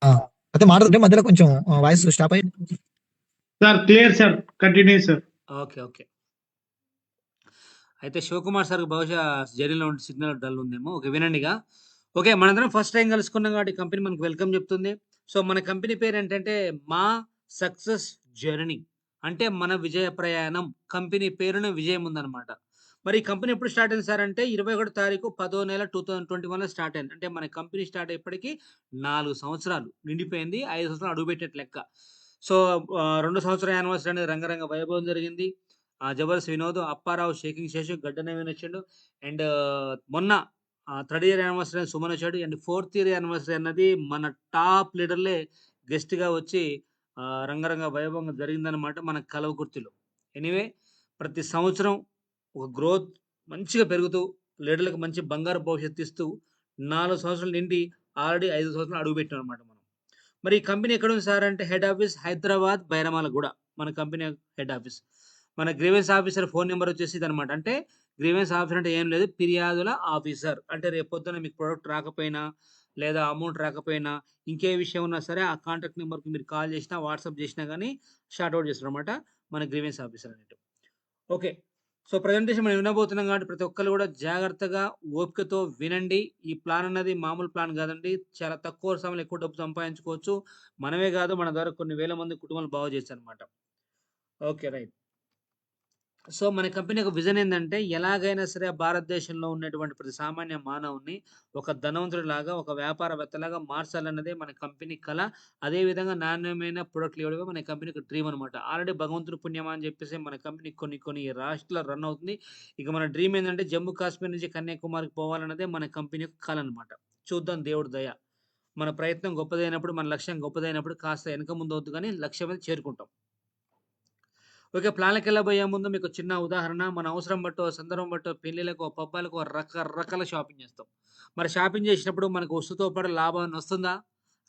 ఆ! అయితే మాట్లాడుతుంటే మధ్యలో కొంచెం వాయిస్ స్టాప్ అయ్యి sir clear sir. Continue sir. Okay. Okay. అయితే శివకుమార్ సార్‌కి బహుశా జర్నీలో ఉంటే సిగ్నల్ డల్ ఉందేమో. ఓకే. వినండిగా. ఓకే. మనందరం ఫస్ట్ టైమ్ కలుసుకున్నాం కాబట్టి కంపెనీ మనకు వెల్కమ్ చెప్తుంది. సో, మన కంపెనీ పేరేంటంటే మా సక్సెస్ జర్నీ. అంటే మన విజయ ప్రయాణం. కంపెనీ పేరున విజయం ఉందన్నమాట. మరి ఈ కంపెనీ ఎప్పుడు స్టార్ట్ అయింది సార్ అంటే 21 తారీఖు 10వ నెల 2021లో స్టార్ట్ అయింది. అంటే మన కంపెనీ స్టార్ట్ అయ్యేప్పటికి 4 సంవత్సరాలు నిండిపోయింది. 5 సంవత్సరాలు అడుగుపెట్టినట్టు లెక్క. సో, 2 సంవత్సరాల యానివర్సరీ అనేది రంగరంగ వైభవం జరిగింది. 'జబర్దస్త్ వినోద్', 'అప్పారావు', 'షేకింగ్ శేషు', 'గడ్డ నవీన్' వచ్చిండు. అండ్ మొన్న థర్డ్ ఇయర్ యానివర్సరీ అని 'సుమన్' వచ్చాడు. అండ్ ఫోర్త్ ఇయర్ యానివర్సరీ అన్నది మన టాప్ లీడర్‌లే గెస్ట్‌గా వచ్చి రంగరంగ వైభవంగా జరిగిందనమాట మన కలవకుర్తిలో. ఎనీవే ప్రతి సంవత్సరం ఒక గ్రోత్ మంచిగా పెరుగుతూ లీడర్‌లకు మంచి బంగారు భవిష్యత్తు ఇస్తూ 4 సంవత్సరాలు నిండి ఆల్రెడీ 5 సంవత్సరాలు అడుగుపెట్టామనమాట మనం. మరి ఈ కంపెనీ ఎక్కడుంది సార్ అంటే హెడ్ ఆఫీస్ హైదరాబాద్, బైరమాలగూడ మన కంపెనీ హెడ్ ఆఫీస్. మన గ్రీవెన్స్ ఆఫీసర్ ఫోన్ నంబర్ వచ్చేసి ఇదనమాట. అంటే గ్రీవెన్స్ ఆఫీసర్ అంటే ఏం లేదు, ఫిర్యాదుల ఆఫీసర్. అంటే రేపొద్దున మీకు ప్రొడక్ట్ రాకపోయినా, లేదా అమౌంట్ రాకపోయినా, ఇంకే విషయం ఉన్నా సరే ఆ కాంటాక్ట్ నంబర్‌కి మీరు కాల్ చేసినా, వాట్సాప్ చేసినా గానీ సార్ట్ ఔట్ చేస్తారనమాట మన గ్రీవెన్స్ ఆఫీసర్ అన్నట్టు. ఓకే. సో, ప్రజెంటేషన్ మనం వినబోతున్నాం కాబట్టి ప్రతి ఒక్కళ్ళు కూడా జాగ్రత్తగా, ఓపికతో వినండి. ఈ ప్లాన్ అన్నది మామూలు ప్లాన్ కాదండి. చాలా తక్కువ సమయంలో ఎక్కువ డబ్బు సంపాదించుకోవచ్చు. మనమే కాదు మన ద్వారా కొన్ని వేల మంది కుటుంబాలు బాగు చేయొచ్చనమాట. ఓకే. రైట్. సో, మన కంపెనీ యొక్క విజన్ ఏందంటే, ఎలాగైనా సరే భారతదేశంలో ఉన్నటువంటి ప్రతి సామాన్య మానవుడిని ఒక ధనవంతుడిలాగా, ఒక వ్యాపారవేత్తలాగా మార్చాలన్నదే మన కంపెనీ కల. అదే విధంగా నాణ్యమైన ప్రొడక్ట్‌లు ఇవ్వడమే మన కంపెనీకి డ్రీమ్ అనమాట. ఆల్రెడీ భగవంతుడి పుణ్యమా అని చెప్పేసి మన కంపెనీ కొన్ని కొన్ని రాష్ట్రాల్లో రన్ అవుతుంది. ఇక మన డ్రీమ్ ఏందంటే జమ్మూ కాశ్మీర్ నుంచి కన్యాకుమారికి పోవాలన్నదే మన కంపెనీ యొక్క కల అనమాట. చూద్దాం దేవుడి దయ. మన ప్రయత్నం గొప్పదైనప్పుడు, మన లక్ష్యం గొప్పదైనప్పుడు కాస్త వెనక ముందవుద్ది గానీ లక్ష్యం అయితే చేరుకుంటాం. ఓకే. ప్లాన్‌లకెళ్ళబోయే ముందు మీకు చిన్న ఉదాహరణ. మన అవసరం బట్టో, సందర్భం బట్టో పెళ్ళిళ్ళకో, పబ్బాలకో రకరకాల షాపింగ్ చేస్తాం. మరి షాపింగ్ చేసినప్పుడు మనకు వస్తువుతో పాటు లాభం ఏమన్నా వస్తుందా?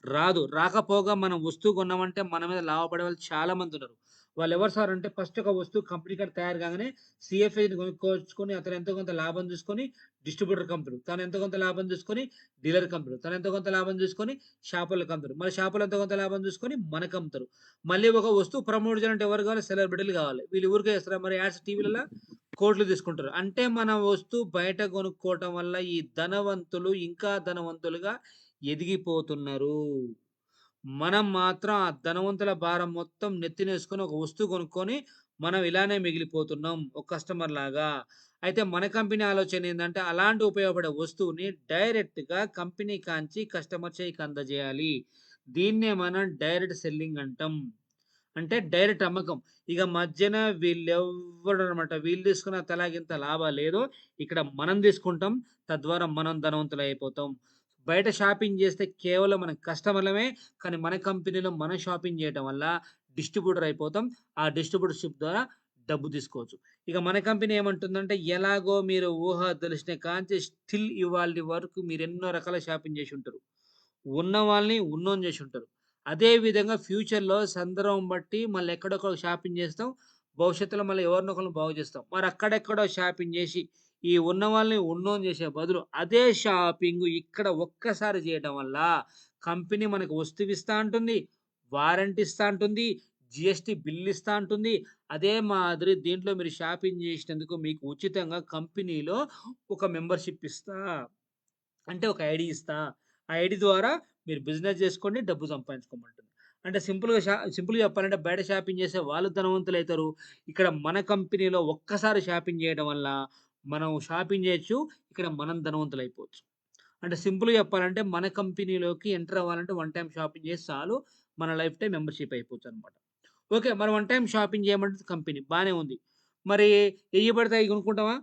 రాదు. రాకపోగా మనం వస్తువు కొన్నామంటే మన మీద లాభపడే వాళ్ళు చాలా మందున్నారు. వాళ్ళెవరు సార్ అంటే ఫస్ట్ ఒక వస్తువు కంపెనీ కాడ తయారు కాగానే సీఎఫ్ఐని కొనుక్కొచ్చుకొని అతను ఎంతో కొంత లాభం చూసుకొని డిస్ట్రిబ్యూటర్ కంపెనీ. తను ఎంతో కొంత లాభం చూసుకొని డీలర్ కంపెనీ. తను ఎంతో కొంత లాభం చూసుకొని షాపోళ్ళకి అమ్ముతారు. మరి షాపోళ్ళు ఎంతో కొంత లాభం చూసుకొని మనకమ్ముతారు. మళ్ళీ ఒక వస్తువు ప్రమోట్ చేయాలంటే ఎవరు కావాలి? సెలబ్రిటీలు కావాలి. వీళ్ళు ఊరికే చేస్తారా? మరి యాడ్స్ టీవీలలో కోట్లు తీసుకుంటారు. అంటే మన వస్తువు బయట కొనుక్కోవటం వల్ల ఈ ధనవంతులు ఇంకా ధనవంతులుగా ఎదిగిపోతున్నారు. మనం మాత్రం ఆ ధనవంతుల భారం మొత్తం నెత్తినేసుకొని ఒక వస్తువు కొనుక్కొని మనం ఇలానే మిగిలిపోతున్నాం ఒక కస్టమర్ లాగా. అయితే మన కంపెనీ ఆలోచన ఏందంటే అలాంటి ఉపయోగపడే వస్తువుని డైరెక్ట్‌గా కంపెనీ కాంచి కస్టమర్ చేయికి అందజేయాలి. దీన్నే మనం డైరెక్ట్ సెల్లింగ్ అంటాం. అంటే డైరెక్ట్ అమ్మకం. ఇక మధ్యన వీళ్ళెవ్వడనమాట. వీళ్ళు తీసుకున్న తలాకింత లాభాలు లేదు. ఇక్కడ మనం తీసుకుంటాం. తద్వారా మనం ధనవంతులయిపోతాం. బయట షాపింగ్ చేస్తే కేవలం మనం కస్టమర్‌లమే. కానీ మన కంపెనీలో మనం షాపింగ్ చేయటం వల్ల డిస్ట్రిబ్యూటర్ అయిపోతాం. ఆ డిస్ట్రిబ్యూటర్‌షిప్ ద్వారా డబ్బు తీసుకోవచ్చు. ఇక మన కంపెనీ ఏమంటుందంటే ఎలాగో మీరు ఊహ తెలిసిన కాంచి స్టిల్ ఇవాల్టి వరకు మీరు ఎన్నో రకాల షాపింగ్ చేసుంటారు. ఉన్న వాళ్ళని ఉన్నోని చేసుంటారు. అదే విధంగా ఫ్యూచర్‌లో సందర్భం బట్టి మళ్ళీ ఎక్కడొక్కడ షాపింగ్ చేస్తాం. భవిష్యత్తులో మళ్ళీ ఎవరినో ఒకళ్ళని బాగు చేస్తాం. మరి అక్కడెక్కడో షాపింగ్ చేసి, ఈ ఉన్న వాళ్ళని ఉన్నోని చేసే బదులు అదే షాపింగు ఇక్కడ ఒక్కసారి చేయటం వల్ల కంపెనీ మనకు వస్తువు ఇస్తా అంటుంది. వారంటీ ఇస్తా అంటుంది. జీఎస్టీ బిల్ ఇస్తా అంటుంది. అదే మాదిరి దీంట్లో మీరు షాపింగ్ చేసినందుకు మీకు ఉచితంగా కంపెనీలో ఒక మెంబర్‌షిప్ ఇస్తా. అంటే ఒక ఐడీ ఇస్తా. ఆ ఐడీ ద్వారా మీరు బిజినెస్ జేసుకోండి, డబ్బు సంపాదించుకోమంటుంది. అంటే సింపుల్‌గా చెప్పాలంటే బయట షాపింగ్ చేసే వాళ్ళు ధనవంతులైతారు. ఇక్కడ మన కంపెనీలో ఒక్కసారి షాపింగ్ చేయడం వల్ల మనం షాపింగ్ చేయొచ్చు. ఇక్కడ మనం ధనవంతులైపోవచ్చు. అంటే సింపుల్‌గా చెప్పాలంటే మన కంపెనీలోకి ఎంటర్ అవ్వాలంటే వన్ టైమ్ షాపింగ్ చేస్తే చాలు. మన లైఫ్ టైమ్ మెంబర్‌షిప్ అయిపోవచ్చనమాట. ఓకే. మరి వన్ టైమ్ షాపింగ్ చేయమంటది కంపెనీ. బానే ఉంది. మరి ఎయ్యి పడితే అయి కొనుక్కుంటామా?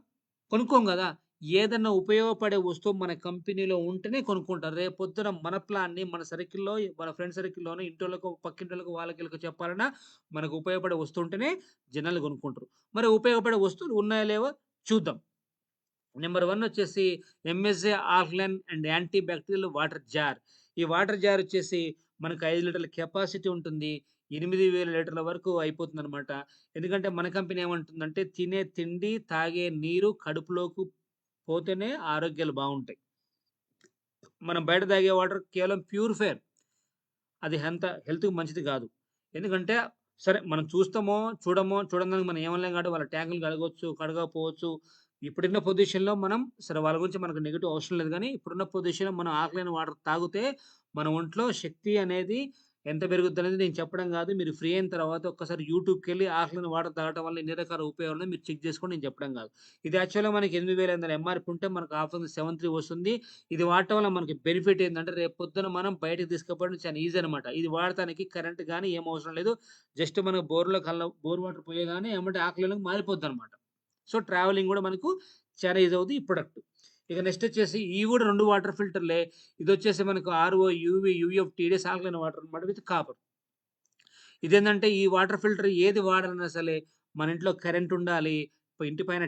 కొనుక్కోం గదా! ఏదన్నా ఉపయోగపడే వస్తువు మన కంపెనీలో ఉంటేనే కొనుక్కుంటారు. రేపొద్దున మన ప్లాన్‌ని మన సర్కిల్‌లో, మన ఫ్రెండ్ సర్కిల్‌లోనో ఇంటోళ్ళకో, పక్కింటోళ్ళకో, వాళ్ళకి ఈళ్ళకి చెప్పాలన్నా మనకు ఉపయోగపడే వస్తువు ఉంటేనే జనాలు కొనుక్కుంటారు. మరి ఉపయోగపడే వస్తువులు ఉన్నాయో లేవో చూద్దాం. నెంబర్ 1 వచ్చేసి MSA alkaline and antibacterial water jar. ఈ వాటర్ జార్ వచ్చేసి మనకు 5 లీటర్ల కెపాసిటీ ఉంటుంది. 8000 లీటర్ల వరకు అయిపోతుందనమాట. ఎందుకంటే మన కంపెనీ ఏమంటుందంటే తినే తిండి, తాగే నీరు కడుపులోకి పోతేనే ఆరోగ్యాలు బావుంటాయి. మనం బయట తాగే వాటర్ కేవలం ప్యూరిఫైయర్. అది హెల్త్‌కి మంచిది కాదు. ఎందుకంటే సరే మనం చూడడానికి మనం ఏమనలేం కాబట్టి వాళ్ళ ట్యాంకులు కడగొచ్చు, కడగకపోవచ్చు. ఇప్పుడున్న పొజిషన్‌లో మనం సరే వాళ్ళ గురించి మనకు నెగెటివ్ అవసరం లేదు గానీ, ఇప్పుడున్న పొజిషన్‌లో మనం ఆకలైన వాటర్ తాగితే మన ఒంట్లో శక్తి అనేది ఎంత పెరుగుద్దనేది నేను చెప్పడం గాదు. మీరు ఫ్రీ అయిన తర్వాత ఒక్కసారి యూట్యూబ్‌కెళ్ళి ఆకలైన వాటర్ తాగటం వల్ల ఎన్ని రకాల ఉపయోగాలున్నాయో మీరు చెక్ చేసుకోండి. నేను చెప్పడం గాదు. ఇది యాక్చువల్‌గా మనకి 8500 ఎంఆర్‌పీ ఉంటే మనకు ఆఫర్ 73 వస్తుంది. ఇది వాడటం వల్ల మనకి బెనిఫిట్ ఏందంటే రేపు పొద్దున మనం బయటకి తీసుకుపోవడం చాలా ఈజీ అనమాట. ఇది వాడటానికి కరెంట్ గాని ఏం అవసరం లేదు. జస్ట్ మనకు బోర్ వాటర్ పోయగానే ఎమ్మటే ఆకలిలోకి మారిపోద్దనమాట. సో, ట్రావెలింగ్ గూడా మనకు చాలా ఈజీ అవుద్ది ఈ ప్రొడక్ట్. ఇక నెక్స్ట్ వచ్చేసి ఇవి గూడా 2 వాటర్ ఫిల్టర్‌లే. ఇదొచ్చేసి మనకు RO, UV, UF, TDS alkaline water అనమాట విత్ కాపర్. ఇదేందంటే ఈ వాటర్ ఫిల్టర్ ఏది వాడాలన్నా సరే మన ఇంట్లో కరెంట్ ఉండాలి. ఇంటి పైన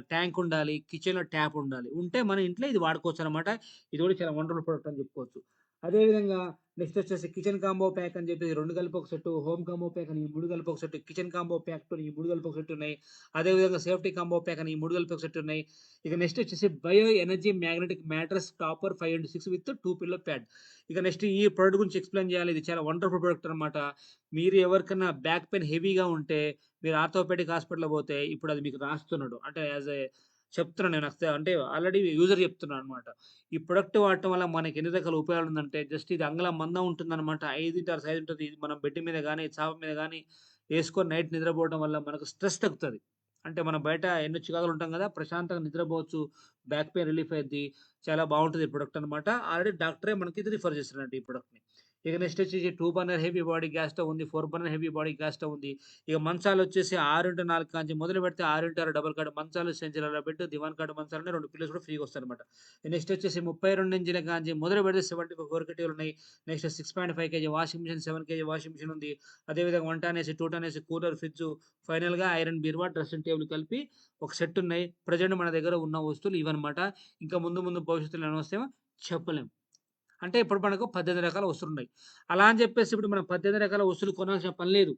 ట్యాంక్ ఉండాలి. కిచెన్‌లో ట్యాప్ ఉండాలి. ఉంటే మన ఇంట్లో ఇది వాడుకోవచ్చనమాట. ఇది కూడా చాలా వండర్‌ఫుల్ ప్రొడక్ట్ అని చెప్పుకోవచ్చు. అదే విధంగా నెక్స్ట్ వచ్చేసి కిచెన్ కాంబో ప్యాక్ అని చెప్పి 2 కలిపి ఒక సెట్టు, హోమ్ కాంబో ప్యాక్ అని ఈ 3 కలిపి ఒక సెట్, కిచెన్ కాంబో ప్యాక్ అని ఈ 3 కలిపి ఒక సెట్ ఉన్నాయి. అదే విధంగా సేఫ్టీ కాంబో ప్యాక్ అని ఈ 3 కలిపి ఒక సెట్ ఉన్నాయి. ఇక నెక్స్ట్ వచ్చేసి bio energy magnetic mattress topper 5/6 with 2 pillow pad. ఇక నెక్స్ట్ ఈ ప్రొడక్ట్ గురించి ఎక్స్‌ప్లెయిన్ చేయాలి. ఇది చాలా వండర్‌ఫుల్ ప్రొడక్ట్ అనమాట. మీరు ఎవరికన్నా బ్యాక్ పెయిన్ హెవీగా ఉంటే మీరు ఆర్థోపెడిక్ హాస్పిటల్‌కి పోతే ఇప్పుడు అది మీకు రాస్తున్నాడు. అంటే యాస్ ఎ చెప్తున్నాను నేను అంటే ఆల్రెడీ యూజర్ చెప్తున్నాను అనమాట. ఈ ప్రొడక్ట్ వాడటం వల్ల మనకి ఎన్ని రకాల ఉపయోగాలు ఉందంటే జస్ట్ ఇది అంగుళం మందం ఉంటుందనమాట. 5 సైజ్ ఉంటది. ఇది మనం బెడ్ మీద గాని, చాప మీద గాని యేసుకొని నైట్ నిద్రపోవడం వల్ల మనకు స్ట్రెస్ తగ్గుతది. అంటే మనం బయట ఎన్నో చికాకులు ఉంటాం కదా! ప్రశాంతంగా నిద్రపోవచ్చు. బ్యాక్ పెయిన్ రిలీఫ్ అయిద్ది. చాలా బావుంటది ఈ ప్రొడక్ట్ అనమాట. ఆల్రెడీ డాక్టరే మనకి ఇది రిఫర్ చేస్తున్నారంట ఈ ప్రొడక్ట్‌ని. ఇక నెక్స్ట్ వచ్చేసి 2 burner heavy body gas stove ఉంది. 4 burner heavy body gas stove ఉంది. ఇక మంచాలొచ్చేసి 6x4 కాంచి మొదలుపెడితే 6x6 డబుల్ కాట్ మంచాలు, సెంచరీల బెడ్, దివాన్ కాట్ మంచాలున్నాయి. 2 పిల్లోస్ కూడా ఫ్రీగా వస్తాయన్నమాట. నెక్స్ట్ వచ్చేసి 32 ఇంచుల కాంచి మొదలు పెడితే 74 కేటగిరీలున్నాయి. Next 6.5 KG washing machine, 7 KG washing machine ఉంది. అదేవిధంగా 1 ton AC, 2 ton AC, cooler, fridge, ఫైనల్‌గా ఐరన్ బీరువా, డ్రెస్సింగ్ టేబుల్ కలిపి ఒక సెట్ ఉన్నాయి. ప్రెజెంట్ మన దగ్గర ఉన్న వస్తువులు ఇవన్నమాట. ఇంకా ముందు భవిష్యత్తులో ఏమైనా వస్తాయేమో చెప్పలేం. అంటే ఇప్పుడు మనకు 18 రకాల వస్తువులున్నాయి. అలా అని చెప్పేసి ఇప్పుడు మనం 18 రకాల వస్తువులు కొనాల్సిన పని లేదు.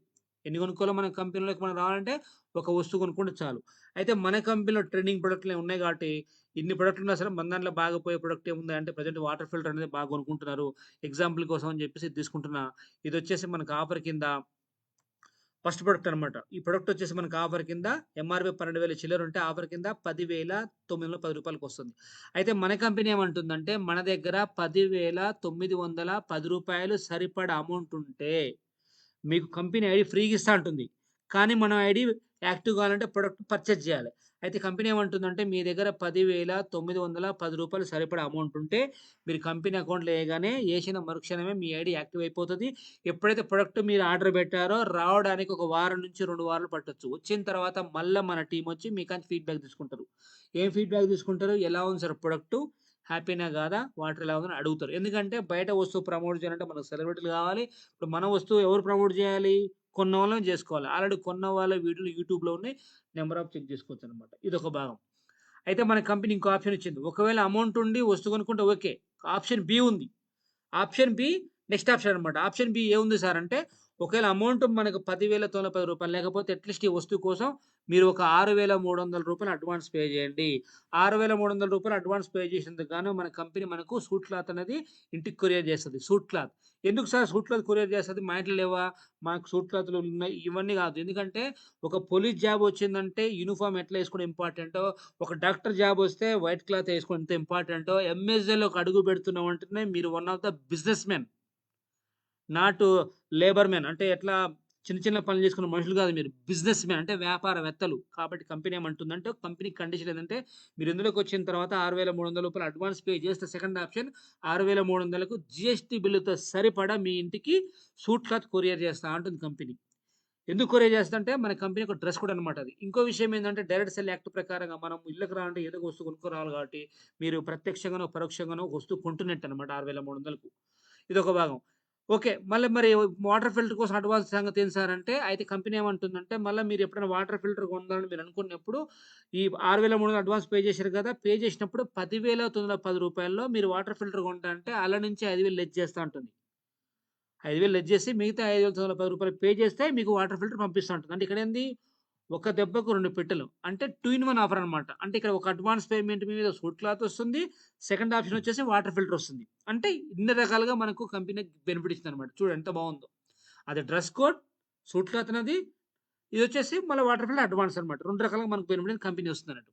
ఎన్ని కొనుక్కోవాలో మన కంపెనీలోకి మనం రావాలంటే ఒక వస్తువు కొనుక్కుంటే చాలు. అయితే మన కంపెనీలో ట్రెండింగ్ ప్రొడక్ట్‌లే ఉన్నాయి కాబట్టి ఇన్ని ప్రొడక్ట్‌లున్నా సరే మన దాంట్లో బాగా పోయే ప్రొడక్ట్ ఏముంది అంటే ప్రెజెంట్ వాటర్ ఫిల్టర్ అనేది బాగా కొనుక్కుంటున్నారు. ఎగ్జాంపుల్ కోసం అని చెప్పేసి ఇది తీసుకుంటున్నా. ఇదొచ్చేసి మనకు ఆఫర్ కింద ఫస్ట్ ప్రొడక్ట్ అనమాట. ఈ ప్రొడక్ట్ వచ్చేసి మనకు ఆఫర్ కింద ఎంఆర్‌పీ 12,000 చిల్లర ఉంటే ఆఫర్ కింద రూ. 10,910 వస్తుంది. అయితే మన కంపెనీ ఏమంటుందంటే మన దగ్గర రూ. 10,910 సరిపడా అమౌంట్ ఉంటే మీకు కంపెనీ ఐడీ ఫ్రీగా ఇస్తా అంటుంది. కానీ మనం ఐడీ యాక్టివ్ కావాలంటే ప్రొడక్ట్ పర్చేజ్ చేయాలి. అయితే కంపెనీ ఏమంటుందంటే మీ దగ్గర రూ. 10,910 సరిపడా అమౌంట్ ఉంటే మీరు కంపెనీ అకౌంట్‌లో ఎయగానే ఏసిన మరుక్షణమే మీ ఐడీ యాక్టివ్ అయిపోతది. ఎప్పుడైతే ప్రొడక్ట్ మీరు ఆర్డర్ పెట్టారో రావడానికి ఒక వారం నుంచి 2 వారాలు పట్టొచ్చు. వచ్చిన తర్వాత మళ్ళా మన టీమ్ వచ్చి మీకాంచి ఫీడ్‌బ్యాక్ తీసుకుంటారు. ఏం ఫీడ్‌బ్యాక్ తీసుకుంటారు? ఎలా ఉంది సార్ ప్రొడక్టు? హ్యాపీనా కాదా? వాటర్ ఎలా ఉందని అడుగుతారు. ఎందుకంటే బయట వస్తువు ప్రమోట్ చేయాలంటే మనకు సెలబ్రిటీలు కావాలి. ఇప్పుడు మన వస్తువు ఎవరు ప్రమోట్ చేయాలి? కొన్నోళ్ళం జేసుకోవాలి. ఆల్రెడీ కొన్న వాళ్ళ వీడియోలు యూట్యూబ్‌లో ఉన్నాయి. నంబర్ ఆఫ్ చెక్ చేసుకోవచ్చనమాట. ఇదొక భాగం. అయితే మన కంపెనీ ఇంకో ఆప్షన్ ఇచ్చింది. ఒకవేళ అమౌంట్ ఉండి వస్తువు కొనుక్కుంటే ఓకే. ఆప్షన్ బి ఉంది. ఆప్షన్ బి నెక్స్ట్ ఆప్షన్ అనమాట. ఆప్షన్ బి ఏముంది సార్ అంటే, ఒకవేళ అమౌంట్ మనకు రూ. 10,910 లేకపోతే అట్‌లీస్ట్ ఈ వస్తువు కోసం మీరు ఒక రూ. 6,300 అడ్వాన్స్ పే చేయండి. రూ. 6,300 అడ్వాన్స్ పే చేసినందుకు గాను మన కంపెనీ మనకు సూట్ క్లాత్ అనేది ఇంటికి కొరియర్ చేస్తది. Suit cloth. ఎందుకు సార్ సూట్ క్లాత్ కొరియర్ చేస్తది? మా ఇంట్లో లేవా? మాకు సూట్ క్లాత్‌లు ఉన్నాయి. ఇవన్నీ కాదు. ఎందుకంటే ఒక పోలీస్ జాబ్ వచ్చిందంటే యూనిఫార్మ్ ఎట్లా ఏసుకోవడం ఇంపార్టెంటో, ఒక డాక్టర్ జాబ్ వస్తే వైట్ క్లాత్ ఏసుకోవడం ఎంత ఇంపార్టెంటో, ఎంఎస్‌ఎల్‌లోకి అడుగు పెడుతున్నామంటేనే మీరు one of the business men. Not labour men. అంటే ఎట్లా చిన్న పనులు చేసుకునే మనుషులు కాదు మీరు. బిజినెస్ మెన్ అంటే వ్యాపారవేత్తలు. కాబట్టి కంపెనీ ఏమంటుందంటే కంపెనీ కండిషన్ ఏందంటే మీరు ఇందులోకొచ్చిన తర్వాత రూ. 6,300 అడ్వాన్స్ పే చేస్తే సెకండ్ ఆప్షన్ 6,300కు జీఎస్టీ బిల్లుతో సరిపడా మీ ఇంటికి సూట్ క్లాత్ కొరియర్ చేస్తా అంటుంది కంపెనీ. ఎందుకు కొరియర్ చేస్తదంటే మన కంపెనీ ఒక డ్రెస్ కోడ్ అనమాట అది. ఇంకో విషయం ఏందంటే డైరెక్ట్ సెల్ యాక్ట్ ప్రకారంగా మనం ఇళ్ళకి రావాలంటే ఏదో ఒక వస్తువు కొనుక్కొని రావాలి కాబట్టి మీరు ప్రత్యక్షంగానో, పరోక్షంగానో ఒక వస్తువు కొంటున్నట్టనమాట 6,300కు. ఇదొక భాగం. ఓకే. మరి వాటర్ ఫిల్టర్ కోసం అడ్వాన్స్ సంగతి ఏంటి సార్ అంటే, అయితే కంపెనీ ఏమంటుందంటే, మళ్ళా మీరు ఎప్పుడైనా వాటర్ ఫిల్టర్ కొనాలని మీరు అనుకున్నప్పుడు, ఈ 6,300 అడ్వాన్స్ పే చేశారు కదా! పే చేసినప్పుడు రూ. 10,910లో మీరు వాటర్ ఫిల్టర్ కొంటా అంటే ఆళ్ళ నుంచి 5,000 లెస్ చేస్తా అంటుంది. 5,000 లెస్ చేసి మిగతా రూ. 5,910 పే చేస్తే మీకు వాటర్ ఫిల్టర్ పంపిస్తా ఉంటుంది. అంటే ఇక్కడేంది ఒక దెబ్బకు 2 పెట్టెలు. అంటే 2 ఇన్ 1 ఆఫర్ అన్నమాట. అంటే ఇక్కడ ఒక అడ్వాన్స్ పేమెంట్ మీద సూట్ క్లాత్ వస్తుంది. సెకండ్ ఆప్షన్ వచ్చేసి వాటర్ ఫిల్టర్ వస్తుంది. అంటే ఇన్ని రకాలుగా మనకు కంపెనీ బెనిఫిట్ ఇస్తుందన్నమాట. చూడు ఎంత బాగుందో. అది డ్రెస్ కోడ్, సూట్ క్లాత్ అనేది ఇదొచ్చేసి మళ్ళీ వాటర్ ఫిల్టర్ అడ్వాన్స్ అన్నమాట. 2 రకాలుగా మనకు బెనిఫిట్ కంపెనీ వస్తుందన్నట్టు.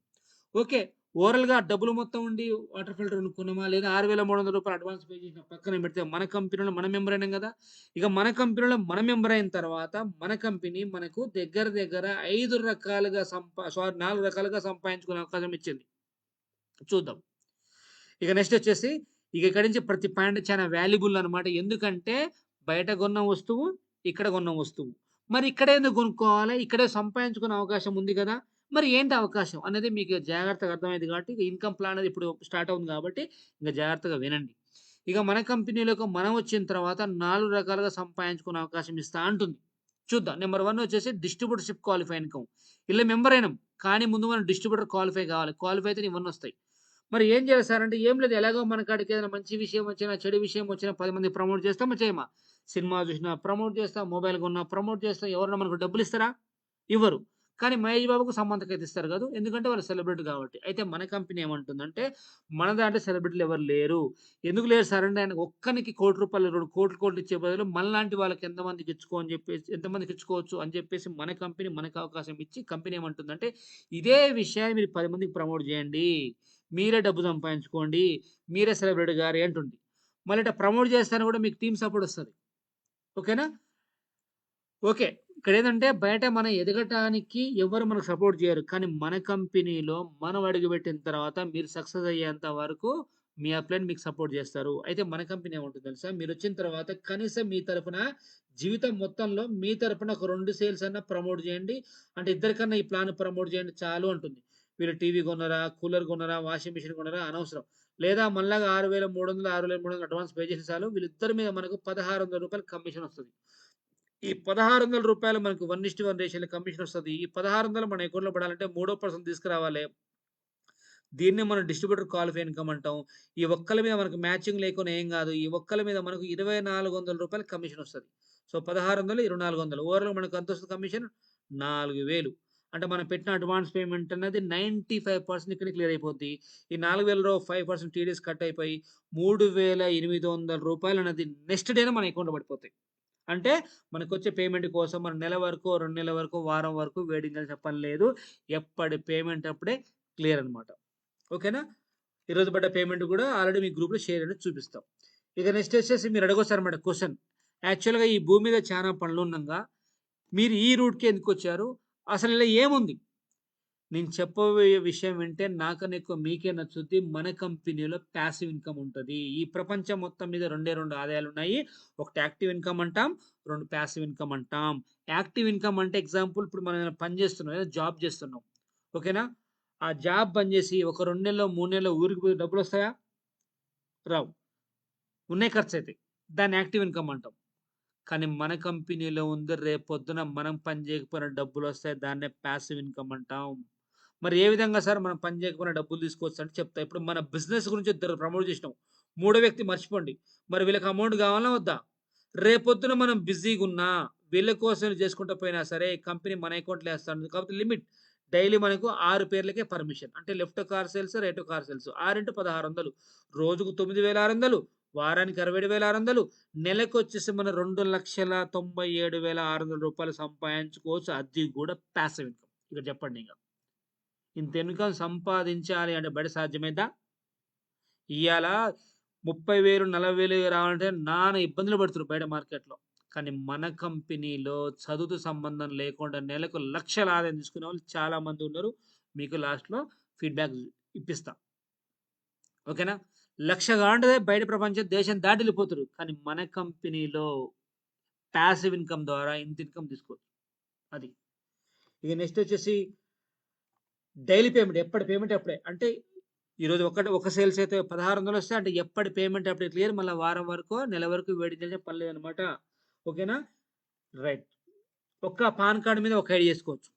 ఓకే. ఓవరాల్‌గా డబ్బులు మొత్తం ఉండి వాటర్ ఫిల్టర్ కొనుక్కున్నామా లేదా రూ. 6,300 అడ్వాన్స్ పే చేసిన పక్కన పెడితే మన కంపెనీలో మన మెంబర్ అయినాం గదా! ఇక మన కంపెనీలో మన మెంబర్ అయిన తర్వాత మన కంపెనీ మనకు దగ్గర దగ్గర 5 రకాలుగా 4 రకాలుగా సంపాదించుకునే అవకాశం ఇచ్చింది. చూద్దాం. ఇక నెక్స్ట్ వచ్చేసి ఇక ఇక్కడి నుంచి ప్రతి పాయింట్ చాలా వాల్యుబుల్ అన్నమాట. ఎందుకంటే బయట కొన్న వస్తువు, ఇక్కడ కొన్న వస్తువు. మరి ఇక్కడే ఎందుకు కొనుక్కోవాలి? ఇక్కడే సంపాదించుకునే అవకాశం ఉంది కదా! మరి ఏంటి అవకాశం అనేది మీకు జాగ్రత్తగా అర్థమైంది కాబట్టి ఇక ఇన్‌కమ్ ప్లాన్ అనేది ఇప్పుడు స్టార్ట్ అవుతుంది కాబట్టి ఇంక జాగ్రత్తగా వినండి. ఇక మన కంపెనీలోకి మనం వచ్చిన తర్వాత 4 రకాలుగా సంపాదించుకునే అవకాశం ఇస్తా అంటుంది. చూద్దాం. నెంబర్ 1 వచ్చేసి డిస్ట్రిబ్యూటర్‌షిప్ క్వాలిఫై ఇన్‌కమ్. ఇలా మెంబర్ అయినాం. కానీ ముందు మనం డిస్ట్రిబ్యూటర్ క్వాలిఫై కావాలి. క్వాలిఫై అయితేనే ఇవన్నీ వస్తాయి. మరి ఏం చేయాలి సార్ అంటే ఏం లేదు. ఎలాగో మన కాడికి ఏదైనా మంచి విషయం వచ్చినా, చెడు విషయం వచ్చినా 10 మందికి ప్రమోట్ చేస్తామా? చేయమా? సినిమా చూసినా ప్రమోట్ చేస్తాం, మొబైల్ కొన్నా ప్రమోట్ చేస్తాం. ఎవరైనా మనకు డబ్బులు ఇస్తారా? ఇవ్వరు. కానీ మహేష్ బాబుకు సమంతకైతే ఇస్తారు కాదు. ఎందుకంటే వాళ్ళు సెలబ్రిటీ కాబట్టి. అయితే మన కంపెనీ ఏమంటుందంటే మన దాంట్లో సెలబ్రిటీలు ఎవరు లేరు. ఎందుకు లేరు సార్ అంటే ఆయన ఒక్కనికి ₹1,00,00,000 2,00,00,000 ఇచ్చే బదులు మనలాంటి వాళ్ళకి ఎంతమందికి ఇచ్చుకో అని చెప్పేసి ఎంతమందికి ఇచ్చుకోవచ్చు అని చెప్పేసి మన కంపెనీ మనకు అవకాశం ఇచ్చి కంపెనీ ఏమంటుందంటే ఇదే విషయాన్ని మీరు 10 మందికి ప్రమోట్ చేయండి. మీరే డబ్బు సంపాదించుకోండి. మీరే సెలబ్రిటీ గారు అంటుంది. మళ్ళీ ఇట్లా ప్రమోట్ చేస్తాను కూడా మీకు టీమ్ సపోర్ట్ వస్తది. ఓకేనా? ఓకే. ఇక్కడేందంటే బయట మనం ఎదగటానికి ఎవ్వరు మనకు సపోర్ట్ చేయరు. కానీ మన కంపెనీలో మనం అడుగుపెట్టిన తర్వాత మీరు సక్సెస్ అయ్యేంత వరకు మీ అప్‌లైన్ మీకు సపోర్ట్ చేస్తారు. అయితే మన కంపెనీ ఏమంటుంది తెలుసా? మీరొచ్చిన తర్వాత కనీసం మీ తరపున జీవితం మొత్తంలో మీ తరపున ఒక 2 సేల్స్ అన్నా ప్రమోట్ చేయండి. అంటే ఇద్దరికన్నా ఈ ప్లాన్ ప్రమోట్ చేయండి చాలు అంటుంది. వీళ్ళు టీవీ కొన్నారా? కూలర్ కొన్నారా? వాషింగ్ మెషిన్ కొన్నారా? అనవసరం. లేదా మనలాగా 6,300, 6,300 అడ్వాన్స్ పే చేస్తే చాలు. వీళ్ళిద్దరి మీద మనకు రూ. 1,600 కమిషన్ వస్తది. ఈ రూ. 1,600 మనకు 1:1 రేషియోలో కమిషన్ వస్తది. ఈ 1,600 మన అకౌంట్‌లో పడాలంటే మూడో పర్సన్ తీసుకురావాలి. దీన్నే మనం డిస్ట్రిబ్యూటర్ క్వాలిఫై ఇన్‌కమ్ అంటాం. ఈ ఒక్కళ్ళ మీద మనకు మ్యాచింగ్ లేకున్నా ఏం గాదు. ఈ ఒక్కళ్ళ మీద మనకు రూ. 2,400 కమిషన్ వస్తది. సో, 1,600, 2,400 ఓవరాల్‌గా మనకు ఎంతొస్తది కమిషన్? 4,000. అంటే మనం పెట్టిన అడ్వాన్స్ పేమెంట్ అనేది 95% ఇక్కడే క్లియర్ అయిపోద్ది. ఈ 4,000లో 5% టీడీఎస్ కట్ అయిపోయి రూ. 3,800 అనేది నెక్స్ట్ డేనే మన అకౌంట్‌లో పడిపోతాయి. అంటే మనకొచ్చే పేమెంట్ కోసం మనం నెల వరకో, 2 నెలల వరకో, వారం వరకు వెయిటింగ్ చేయాల్సిన పని లేదు. ఎప్పటి పేమెంట్ అప్పుడే క్లియర్ అన్నమాట. ఓకేనా? ఈరోజు పడ్డ పేమెంట్ కూడా ఆల్రెడీ మీ గ్రూప్‌లో షేర్ అనేది చూపిస్తాం. ఇక నెక్స్ట్ వచ్చేసి మీరు అడగొచ్చారన్నమాట క్వెషన్. యాక్చువల్‌గా ఈ భూమి మీద చానా పనులుండంగా మీరు ఈ రూట్‌కి ఎందుకొచ్చారు? అసలు ఇలా ఏముంది? నేను చెప్పబోయే విషయం వింటే నాకన్నా ఎక్కువ మీకే నచ్చుద్ది. మన కంపెనీలో పాసివ్ ఇన్‌కమ్ ఉంటది. ఈ ప్రపంచం మొత్తం మీద 2 ఆదాయాలున్నాయి. ఒకటి యాక్టివ్ ఇన్‌కమ్ అంటాం. 2 పాసివ్ ఇన్‌కమ్ అంటాం. యాక్టివ్ ఇన్‌కమ్ అంటే ఎగ్జాంపుల్ ఇప్పుడు మనం ఏదైనా పని చేస్తున్నాం. ఏదో జాబ్ చేస్తున్నాం. ఓకేనా? ఆ జాబ్ బంద్ చేసి ఒక 2 నెల్లో, 3 నెల్లో ఊరికి పోయి డబ్బులొస్తాయా? రావు. ఉన్నాయి ఖర్చయితాయి. దాన్ని యాక్టివ్ ఇన్‌కమ్ అంటాం. కానీ మన కంపెనీలో ఉంది రేపొద్దున మనం పని చేయకపోయినా డబ్బులొస్తాయి. దాన్నే పాసివ్ ఇన్‌కమ్ అంటాం. మరి ఏ విధంగా సార్ మనం పని చేయకపోయినా డబ్బులు తీసుకోవచ్చు అంటే చెప్తా. ఇప్పుడు మన బిజినెస్ గురించి ఇద్దరు ప్రమోట్ చేసినాం. మూడో వ్యక్తి మర్చిపోండి. మరి వీళ్ళకి అమౌంట్ కావాలా వద్దా? రేపొద్దున మనం బిజీగున్నా వీళ్ళ కోసం చేసుకుంటూ పోయినా సరే కంపెనీ మన అకౌంట్‌లో ఏస్తాను. కాకపోతే లిమిట్ డైలీ మనకు 6 పేర్లకే పర్మిషన్. అంటే left car sales, right car sales. 6 × 1600 రోజుకు 9,600 వారానికి 67,600 నెలకొచ్చేసి మన రూ. 2,97,600 సంపాదించుకోవచ్చు. అది కూడా పాసివ్ ఇన్‌కమ్. ఇక చెప్పండి ఇంక. ఇంత ఇన్‌కమ్ సంపాదించాలి అంటే బయట సాధ్యమైద్దా? ఇయ్యాల 30,000, 40,000 రావాలంటే నానా ఇబ్బందులు పడుతుర్రు బయట మార్కెట్‌లో. కానీ మన కంపెనీలో చదువుతో సంబంధం లేకుండా నెలకు లక్షల ఆదాయం తీసుకునేవాళ్ళు చాలా మంది ఉన్నారు. మీకు లాస్ట్‌లో ఫీడ్‌బ్యాక్ ఇప్పిస్తా. ఓకేనా? 1,00,000 కావాలంటే బయట ప్రపంచం దేశం దాటి వెళ్ళిపోతుర్రు. కానీ మన కంపెనీలో పాసివ్ ఇన్‌కమ్ ద్వారా ఇంత ఇన్‌కమ్ తీసుకోవచ్చు. అది. ఇక నెక్స్ట్ వచ్చేసి డైలీ పేమెంట్. ఎప్పటి పేమెంట్ అప్పుడే. అంటే ఈరోజు ఒక సేల్స్ అయితే 1,600 వస్తాయి. అంటే ఎప్పటి పేమెంట్ అప్పుడే క్లియర్. మళ్ళా వారం వరకో, నెల వరకు వెయిట్ చేయాల్సిన పని లేదనమాట. ఓకేనా? రైట్. ఒక్క పాన్ కార్డ్ మీద ఒక ఐడీ చేసుకోవచ్చు.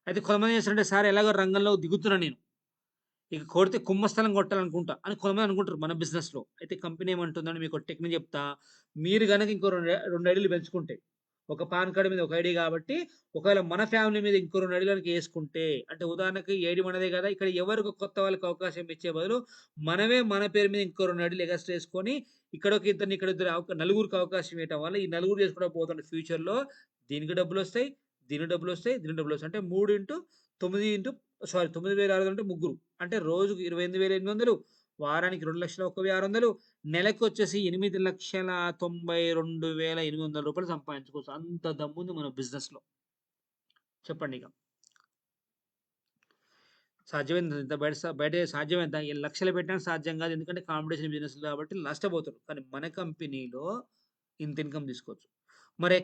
అయితే కొంతమంది ఏం చేస్తారంటే సార్ ఎలాగో రంగంలో దిగుతున్నా నేను. ఇక కొడితే కుంభస్థలం కొట్టాలనుకుంటా అని కొంతమంది అనుకుంటారు మన బిజినెస్‌లో. అయితే కంపెనీ ఏమంటుందంటే మీకు ఒక టెక్నిక్ చెప్తా. మీరు గనక ఇంకో 2 ఐడీలు పెంచుకుంటే ఒక పాన్ కార్డ్ మీద ఒక ఐడి కాబట్టి ఒకవేళ మన ఫ్యామిలీ మీద ఇంకో 2 ఐడీలకి యేసుకుంటే అంటే ఉదాహరణకి ఐడీ మనదే కదా! ఇక్కడ ఎవరికి కొత్త వాళ్ళకి అవకాశం ఇచ్చే బదులు మనమే మన పేరు మీద ఇంకో 2 ఐడీలు ఎగస్ట్రా యేసుకొని ఇక్కడొక ఇద్దరిని, ఇక్కడ ఇద్దరు నలుగురికి అవకాశం ఇవ్వటం వల్ల ఈ నలుగురు చేసుకుంటా పోతుంటే ఫ్యూచర్‌లో దీనికి డబ్బులొస్తాయి, దీనికి డబ్బులొస్తాయి, దీనికి డబ్బులొస్తాయి. అంటే 3 ఇంటూ 9 ఇంటూ 9,600 అంటే ముగ్గురు. అంటే రోజుకి 28,800, వారానికి 2,01,600, నెలకొచ్చేసి 8,92,800 సంపాదించుకోవచ్చు. అంత దమ్ముంది మన బిజినెస్‌లో. చెప్పండిక. సాధ్యమైంది ఇంత బయట సాధ్యమైందా? లక్షలు పెట్టినా సాధ్యం కాదు. ఎందుకంటే కాంపిటీషన్ బిజినెస్ కాబట్టి నష్టపోతారు. కానీ మన కంపెనీలో ఇంత ఇన్‌కమ్ తీసుకోవచ్చు. మరి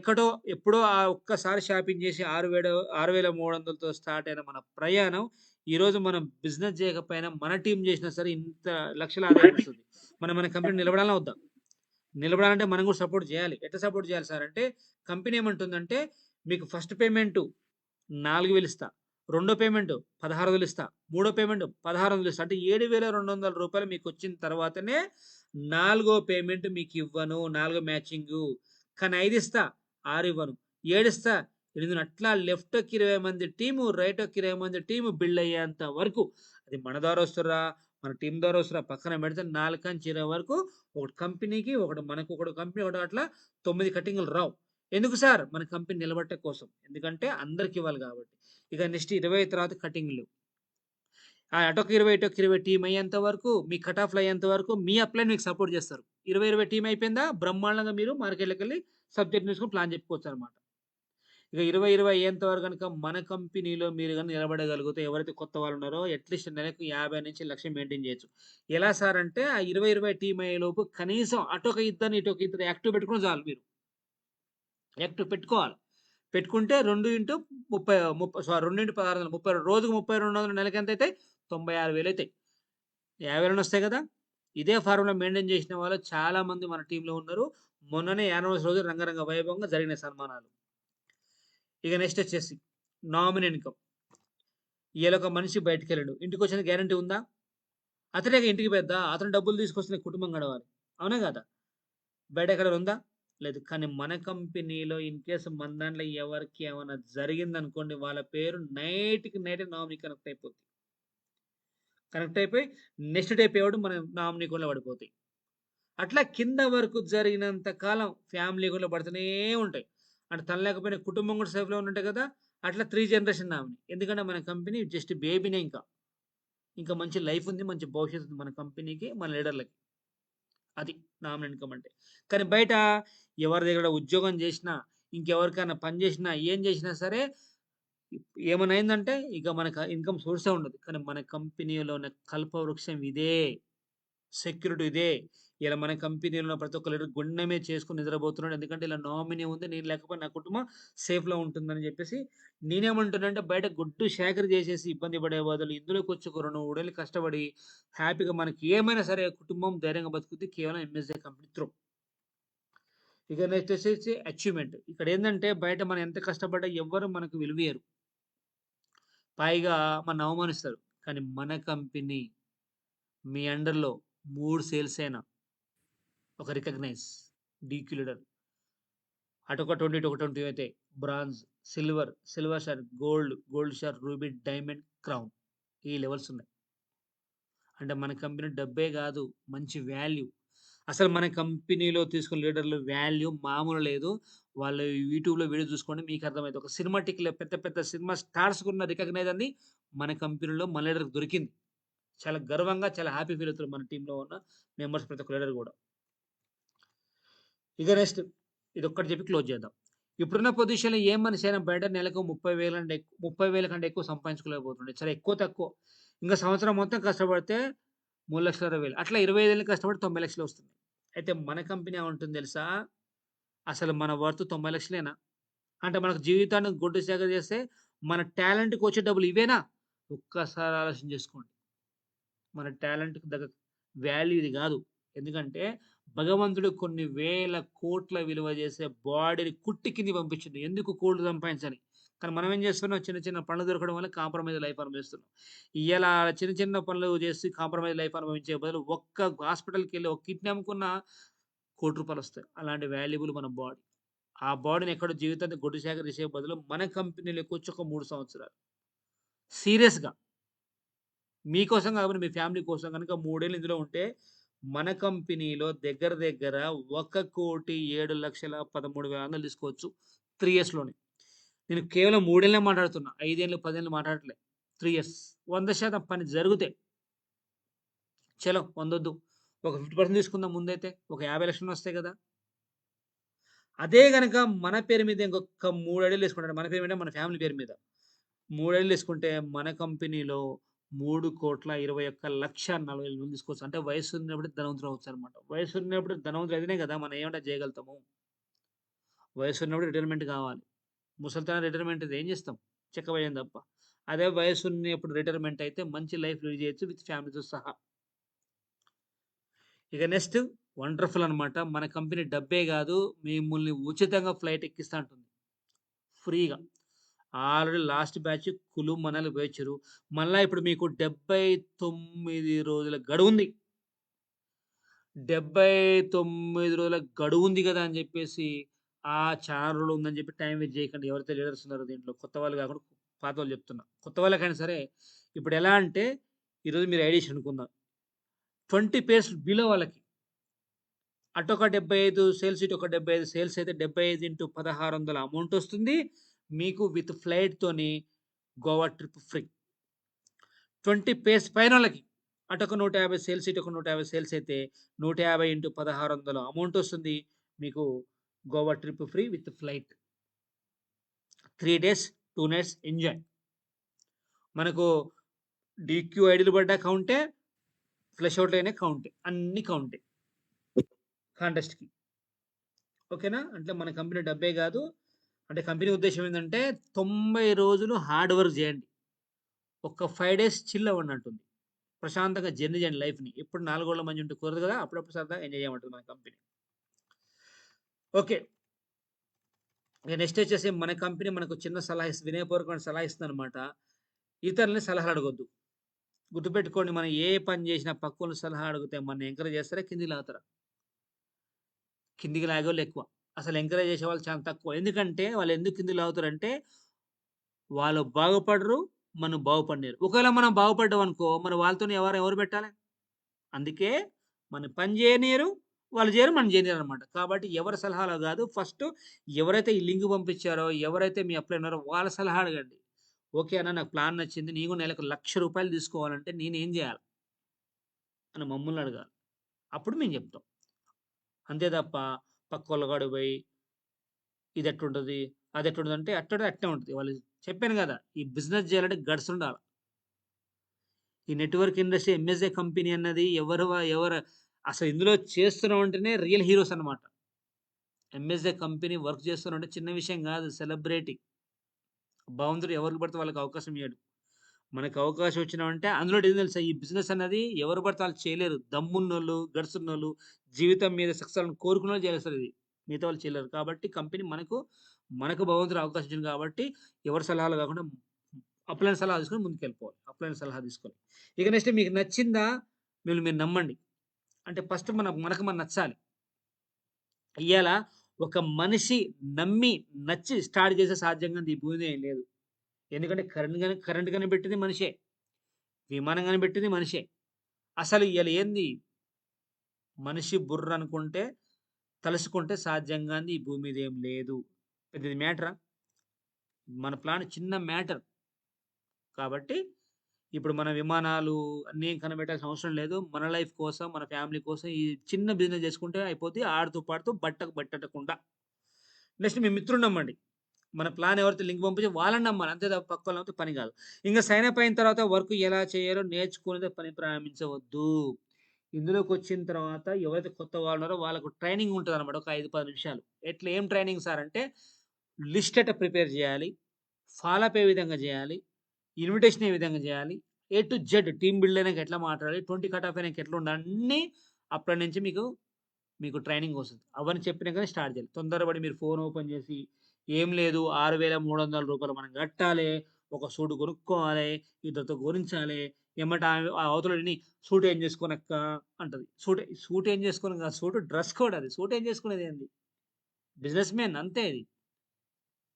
ఎప్పుడో ఒక్కసారి షాపింగ్ చేసి 6,300తో స్టార్ట్ అయిన మన ప్రయాణం ఈరోజు మనం బిజినెస్ చేయకపోయినా మన టీమ్ చేసినా సరే ఇంత లక్షల ఆదాయం వస్తుంది. మన కంపెనీ నిలబడాలా వద్దా? నిలబడాలంటే మనం కూడా సపోర్ట్ చేయాలి. ఎట్లా సపోర్ట్ చేయాలి సార్ అంటే కంపెనీ ఏమంటుందంటే మీకు ఫస్ట్ పేమెంట్ 4,000 ఇస్తా. రెండో పేమెంట్ 16,000 ఇస్తా. మూడో పేమెంట్ 1,600 ఇస్తా. అంటే రూ. 7,200 మీకొచ్చిన తర్వాతనే నాలుగో పేమెంట్ మీకివ్వను. నాలుగో మ్యాచింగు. కానీ 5 ఇస్తా, 6 ఇవ్వను. 7 ఇస్తా, 8 అట్లా లెఫ్ట్‌కి 20 మంది టీము, రైట్‌కి 20 మంది టీము బిల్డ్ అయ్యేంత వరకు అది మన ద్వారా వస్తుర్రా, మన టీమ్ ద్వారా వస్తుర్రా పక్కన పెడితే 4-20 వరకు ఒకటి కంపెనీకి, ఒకటి మనకు, ఒకటి కంపెనీ, ఒకటి అట్లా 9 కటింగులు రావు. ఎందుకు సార్? మన కంపెనీ నిలబట్టే కోసం. ఎందుకంటే అందరికి ఇవ్వాలి కాబట్టి. ఇక నెక్స్ట్ 20 తర్వాత కటింగ్‌లు. అటొక 20, ఇటొక 20 టీమ్ అయ్యేంత వరకు మీ కట్ ఆఫ్‌లు అయ్యేంత వరకు మీ అప్‌లైన్ మీకు సపోర్ట్ చేస్తారు. 20 టీమ్ అయిపోయిందా బ్రహ్మాండంగా మీరు మార్కెట్‌లోకెళ్ళి సబ్జెక్ట్ నేర్చుకొని ప్లాన్ చెప్పుకోవచ్చనమాట. ఇక 20 అయ్యేంత వరకు గనుక మన కంపెనీలో మీరు గాని నిలబడగలిగితే ఎవరైతే కొత్త వాళ్ళున్నారో అట్‌లీస్ట్ నెలకు 50-1,00,000 మెయింటైన్ చేయొచ్చు. ఎలా సార్ అంటే ఆ 20 టీమ్ అయ్యేలోపు కనీసం అటొక ఇద్దరిని, ఇటొక ఇద్దరు యాక్టివ్ పెట్టుకున్న చాలు మీరు. యాక్టివ్ పెట్టుకోవాలి. పెట్టుకుంటే 2 ఇంటూ 30 2 ఇంటూ 1600 30 రోజుకు 3200 నెలకెంతైతాయి? 96,000 అయితాయి. 50,000 వస్తాయి కదా! ఇదే ఫార్ములా మెయింటైన్ చేసిన వాళ్ళు చాలా మంది మన టీమ్‌లో ఉన్నారు. మొన్ననే యానివర్సరీ రోజు రంగరంగ వైభవంగా జరిగినాయి సన్మానాలు. ఇక నెక్స్ట్ వచ్చేసి నామినీ ఇన్‌కమ్. ఇయాల ఒక మనిషి బయటికెళ్ళాడు. ఇంటికొచ్చిన గ్యారంటీ ఉందా? అతనేగా ఇంటికి పెద్ద. అతను డబ్బులు తీసుకొస్తేనే కుటుంబం గడవాలి. అవునా కాదా? బయట ఎక్కడైనా ఉందా? లేదు. కానీ మన కంపెనీలో ఇన్‌కేస్ మన దాంట్లో ఎవరికి ఏమన్నా జరిగిందనుకోండి వాళ్ళ పేరు నైట్‌కి నైటే నామినీ కనెక్ట్ అయిపోద్ది. కనెక్ట్ అయిపోయి నెక్స్ట్ డే పేమెంట్ మన నామినీ అకౌంట్‌లో పడిపోతాయి. అట్లా కింద వరకు జరిగినంత కాలం ఫ్యామిలీ అకౌంట్‌లో పడుతూనే ఉంటాయి. అంటే తను లేకపోయినా కుటుంబం కూడా సేఫ్‌లో ఉన్నట్టే కదా! అట్లా 3 జనరేషన్ నామినీ. ఎందుకంటే మన కంపెనీ జస్ట్ బేబీనే ఇంకా. ఇంకా మంచి లైఫ్ ఉంది. మంచి భవిష్యత్తు ఉంది మన కంపెనీకి, మన లీడర్‌లకి. అది నామినీ ఇన్‌కమ్ అంటే. కానీ బయట ఎవరి దగ్గర ఉద్యోగం చేసినా, ఇంకెవరికైనా పని చేసినా, ఏం చేసినా సరే ఏమన్నా అయిందంటే ఇక మనకు ఇన్‌కమ్ సోర్సే ఉండదు. కానీ మన కంపెనీలో ఉన్న కల్పవృక్షం ఇదే. సెక్యూరిటీ ఇదే. ఇలా మన కంపెనీలో ఉన్న ప్రతి ఒక్క లీడర్ గుండె మీద చేసుకొని నిద్రపోతున్నాడు. ఎందుకంటే ఇలా నామినీ ఉంది. నేను లేకపోయినా నా కుటుంబం సేఫ్‌లో ఉంటుందని చెప్పేసి నేనేమంటున్నానంటే బయట గుడ్డు షేకరి చేసేసి ఇబ్బంది పడే బదులు ఇందులోకొచ్చి ఒక 2, 3 ఏళ్ళు కష్టపడి హ్యాపీగా మనకి ఏమైనా సరే కుటుంబం ధైర్యంగా బతుకుద్ది కేవలం ఎంఎస్‌జే కంపెనీ త్రూ. ఇక నెక్స్ట్ వచ్చేసి అచీవ్‌మెంట్. ఇక్కడ ఏందంటే బయట మనం ఎంత కష్టపడ్డా ఎవ్వరు మనకు విలువియ్యరు. పైగా మనల్ని అవమానిస్తారు. కానీ మన కంపెనీ మీ అండర్‌లో 3 సేల్స్ అయినా ఒక రికగ్నైజ్ డీక్యూ లీడర్. అటొక 20, ఇటొక 20 అయితే bronze, silver star, gold star, ruby, diamond, crown ఈ లెవెల్స్ ఉన్నాయి. అంటే మన కంపెనీ డబ్బే కాదు మంచి వాల్యూ. అసలు మన కంపెనీలో తీసుకున్న లీడర్‌ల వాల్యూ మామూలు లేదు. వాళ్ళు యూట్యూబ్‌లో వీడియో చూసుకోండి మీకు అర్థమైద్ది. ఒక సినిమాటిక్‌లో పెద్ద పెద్ద సినిమా స్టార్స్‌కున్న రికగ్నైజ్ అంది మన కంపెనీలో మన లీడర్‌కి దొరికింది. చాలా గర్వంగా, చాలా హ్యాపీ ఫీల్ అవుతారు మన టీమ్‌లో ఉన్న మెంబర్స్ ప్రతి ఒక్క లీడర్ కూడా. ఇక నెక్స్ట్ ఇదొక్కటి చెప్పి క్లోజ్ చేద్దాం. ఇప్పుడున్న పొజిషన్‌లో ఏ మనిషి అయినా బయట నెలకు 30,000 కంటే ఎక్కువ సంపాదించుకోలేకపోతుండే. చాలా ఎక్కువ తక్కువ. ఇంకా సంవత్సరం మొత్తం కష్టపడితే 3,60,000 అట్లా 25 ఏళ్ళు కష్టపడి 90,00,000 వస్తుంది. అయితే మన కంపెనీ ఏమంటుంది తెలుసా? అసలు మన వర్త్ 90,00,000 అంటే మనకు జీవితాన్ని గొడ్డు సేకర చేస్తే మన టాలెంట్‌కి వచ్చే డబ్బులు ఇవేనా? ఒక్కసారి ఆలోచన చేసుకోండి. మన టాలెంట్‌కి తగ్గ వాల్యూ ఇది గాదు. ఎందుకంటే భగవంతుడు కొన్ని వేల కోట్ల విలువ చేసే బాడీని కుట్టి కిందకి పంపించిండు. ఎందుకు కోట్లు సంపాదించని. కానీ మనం ఏం చేస్తున్నాం చిన్న చిన్న పనులు దొరకడం వల్ల కాంప్రమైజ్ లైఫ్ అనుభవిస్తున్నాం. ఇయాల చిన్న చిన్న పనులు చేసి కాంప్రమైజ్ లైఫ్ అనుభవించే బదులు ఒక్క హాస్పిటల్‌కెళ్ళి ఒక కిడ్నీ అమ్ముకున్న రూ. 1,00,00,000 వస్తాయి. అలాంటి వాల్యుబుల్ మన బాడీ. ఆ బాడీని ఎక్కడో జీవితాంతం గొడ్డు చాకరీ చేసే బదులు మన కంపెనీలోకి వచ్చి ఒక 3 సంవత్సరాలు సీరియస్‌గా మీకోసం కాకపోయినా మీ ఫ్యామిలీ కోసం గనుక 3 ఏళ్ళు ఇందులో ఉంటే మన కంపెనీలో దగ్గర దగ్గర 1,07,13,000 తీసుకోవచ్చు 3 ఇయర్స్‌లోనే. నేను కేవలం 3 ఏళ్ళే మాట్లాడుతున్నా. 5 ఏళ్ళు, 10 ఏళ్ళు మాట్లాడట్లే. 3 ఇయర్స్. 100% పని జరిగితే చలో 100 వద్దు. ఒక 50% తీసుకుందాం ముందైతే. ఒక 50,00,000 వస్తాయి కదా! అదే గనక మన పేరు మీద ఇంకొక 3 అడుగులు ఏసుకుంటే మన పేరు మీద మన ఫ్యామిలీ పేరు మీద 3 అడుగులు ఏసుకుంటే మన కంపెనీలో 3,21,40,000 తీసుకోవచ్చు. అంటే వయస్సు ఉన్నప్పుడు ధనవంతులు అవ్వచ్చనమాట. వయస్సు ఉన్నప్పుడు ధనవంతులు అయితేనే కదా మనం ఏమంటే అది చేయగలుగుతాము. వయస్సు ఉన్నప్పుడు రిటైర్మెంట్ కావాలి. ముసలితనం రిటైర్మెంట్ ఏం చేస్తాం? చెక్కబోయేం తప్ప. అదే వయస్సు ఉన్నప్పుడు రిటైర్మెంట్ అయితే మంచి లైఫ్ లీడ్ చేయొచ్చు విత్ ఫ్యామిలీతో సహా. ఇక నెక్స్ట్ వండర్‌ఫుల్ అనమాట. మన కంపెనీ డబ్బే గాదు, మిమ్మల్ని ఉచితంగా ఫ్లైట్ ఎక్కిస్తా అంటుంది. ఫ్రీగా. ఆల్రెడీ లాస్ట్ బ్యాచ్ కులు మనాలి పోయొచ్చిర్రు. మళ్ళా ఇప్పుడు మీకు 79 రోజుల గడువుంది. 79 రోజుల గడువుంది గదా! అని జెప్పేసి చాలా రోజులు ఉందని జెప్పి టైం వేస్ట్ జేయకండి. ఎవరైతే లీడర్స్ ఉన్నారో దీంట్లో కొత్త వాళ్ళు గాకుండా పాతోళ్ళు జెప్తున్నా. కొత్త వాళ్ళకైనా సరే ఇప్పుడెలా అంటే ఈరోజు మీరు ఐడీస్ అనుకుందాం. 20 పేర్స్ బిలో వాళ్ళకి. అటొక 75 సేల్స్, ఇటొక 75 సేల్స్ అయితే 75 ఇంటూ 1600 అమౌంట్ వస్తుంది. మీకు విత్ ఫ్లైట్‌తోని గోవా ట్రిప్ ఫ్రీ. 20 పేస్ పైనోళ్ళకి అటొక 150 సేల్స్, ఇటొక 150 సేల్స్ అయితే 150 ఇంటూ 1600 అమౌంట్ వస్తుంది. మీకు Goa trip free with flight. 3 days, 2 nights enjoy. మనకు డీక్యూ ఐడీలు పడ్డా కౌంటే, ఫ్లష్ అవుట్‌లు అయినా కౌంటే. అన్నీ కౌంటే కాంటెస్ట్‌కి. ఓకేనా? అంటే మన కంపెనీ డబ్బే గాదు. అంటే కంపెనీ ఉద్దేశ్యం ఏందంటే 90 రోజులు హార్డ్ వర్క్ జేయండి. ఒక 5 డేస్ చిల్ అవ్వండి అంటుంది. ప్రశాంతంగా జర్నీ చేయండి లైఫ్‌ని. ఎప్పుడు 4 గోడల మధ్య ఉంటే కుదరదు గదా! అప్పుడప్పుడు సరదాగా ఎంజాయ్ చేయమంటది మన కంపెనీ. ఓకే. ఇక నెక్స్ట్ వచ్చేసి మన కంపెనీ మనకు చిన్న సలహా వినయపూర్వకమైన సలహా ఇస్తుందనమాట. ఇతరులని సలహాలు అడగొద్దు. గుర్తుపెట్టుకోండి మనం ఏ పని చేసినా పక్కోళ్ళని సలహా అడిగితే మనల్ని ఎంకరేజ్ చేస్తారా? కిందికి లాగుతారా? కిందికి లాగేవాళ్ళు ఎక్కువ. అసలు ఎంకరేజ్ చేసేవాళ్ళు చాలా తక్కువ. ఎందుకంటే వాళ్ళు ఎందుకు కిందికి లాగుతారంటే వాళ్ళు బాగుపడరు. మనం బాగుపడనీయరు. ఒకవేళ మనం బాగుపడ్డామనుకో మరి వాళ్ళతోని ఎవరు పెట్టాలి? అందుకే మన పని చేయనీయరు. వాళ్ళు చేయరు. మనం చేయనీయరనమాట. కాబట్టి ఎవరి సలహాలో గాదు. ఫస్ట్ ఎవరైతే ఈ లింక్ పంపించారో, ఎవరైతే మీ అప్లై ఉన్నారో వాళ్ళ సలహా అడగండి. ఓకే అన్న నాకు ప్లాన్ నచ్చింది. నేను కూడా నెలకు ₹1,00,000 తీసుకోవాలంటే నేనేం జేయాలి? అని మమ్మల్ని అడగాలి. అప్పుడు మేము చెప్తాం. అంతే తప్ప పక్కోళ్ళ కాడికి పోయి ఇదెట్లుంటది? అదెట్లుంటదంటే అట్టే ఉంటది. వాళ్ళు చెప్పాను గదా! ఈ బిజినెస్ జేయాలంటే గట్స్ ఉండాల. ఈ నెట్‌వర్క్ ఇండస్ట్రీ ఎంఎస్ఏ కంపెనీ అన్నది ఎవరు అసలు ఇందులో చేస్తున్నామంటేనే రియల్ హీరోస్ అన్నమాట. ఎంఎస్ఏ కంపెనీ వర్క్ చేస్తున్నామంటే చిన్న విషయం గాదు. సెలబ్రిటీ. భగవంతుడు ఎవరికి పడితే వాళ్ళకి అవకాశం ఇయ్యడు. మనకు అవకాశం వచ్చినామంటే అందులో ఏం తెలుసా? ఈ బిజినెస్ అన్నది ఎవరు పడితే వాళ్ళు చేయలేరు. దమ్మున్నోళ్ళు, గట్స్ ఉన్నోళ్ళు, జీవితం మీద సక్సెస్ అవ్వాలని కోరుకున్నోళ్ళు చేస్తారు ఇది. మిగతా వాళ్ళు చేయలేరు. కాబట్టి కంపెనీ మనకు భగవంతుడు అవకాశం ఇచ్చింది కాబట్టి ఎవరి సలహాలు కాకుండా అప్లైన్ సలహా తీసుకొని ముందుకెళ్ళిపోవాలి. అప్లైన్ సలహా తీసుకొని. ఇక నెక్స్ట్ మీకు నచ్చిందా? మీరు నమ్మండి. అంటే ఫస్ట్ మనకు నచ్చాలి. ఇయ్యాల ఒక మనిషి నచ్చి స్టార్ట్ చేసే సాధ్యం గానిది ఈ భూమి మీద ఏం లేదు. ఎందుకంటే కరెంట్ కనిపెట్టింది మనిషే. విమానం కనిపెట్టింది మనిషే. అసలు ఇయాల ఏంది? మనిషి బుర్ర అనుకుంటే, తలుసుకుంటే సాధ్యం గానిది ఈ భూమి మీద ఏం లేదు. పెద్దది మ్యాటరా? మన ప్లాన్ చిన్న మ్యాటర్. కాబట్టి ఇప్పుడు మన విమానాలు అన్నీ కనిపెట్టాల్సిన అవసరం లేదు. మన లైఫ్ కోసం, మన ఫ్యామిలీ కోసం ఈ చిన్న బిజినెస్ చేసుకుంటే అయిపోద్ది. ఆడుతూ పాడుతూ బట్టకు బట్టెట్టకుండా. నెక్స్ట్ మీ మిత్రుడిని నమ్మండి. మన ప్లాన్ ఎవరైతే లింక్ పంపించి వాళ్ళని నమ్మాలి. అంతే తప్ప పక్కోళ్ళని నమ్మితే పని కాదు. ఇంక సైన్ అప్ అయిన తర్వాత వర్క్ ఎలా చేయాలో నేర్చుకునేదే పని ప్రారంభించవద్దు. ఇందులోకొచ్చిన తర్వాత ఎవరైతే కొత్త వాళ్ళు ఉన్నారో వాళ్ళకు ట్రైనింగ్ ఉంటదనమాట. ఒక 5, 10 నిమిషాలు. ఏం ట్రైనింగ్ సార్ అంటే లిస్ట్ ఎట్టా ప్రిపేర్ చేయాలి? ఫాలో అప్ ఏ విధంగా చేయాలి? ఇన్విటేషన్ ఏ విధంగా చేయాలి? A to Z team build అయినాక ఎట్లా మాట్లాడాలి? 20 కట్ ఆఫ్ అయినాక ఎట్లా ఉండాలి? అన్నీ అప్పటి నుంచి మీకు ట్రైనింగ్ వస్తది. అవన్నీ చెప్పినాకనే స్టార్ట్ చేయాలి. తొందరపడి మీరు ఫోన్ ఓపెన్ చేసి ఏం లేదు ₹6,300 మనం కట్టాలి. ఒక సూట్ కొనుక్కోవాలి. ఇద్దరితో గురించాలి. ఎమ్మట ఆ అవతలోడిని సూట్ ఏం చేసుకోనక్క అంటది. సూట్ ఏం చేసుకోను కాదు. సూట్ డ్రెస్ కోడ్ అది. సూట్ ఏం చేసుకునేదేంది? బిజినెస్ మ్యాన్ అంతే ఇది.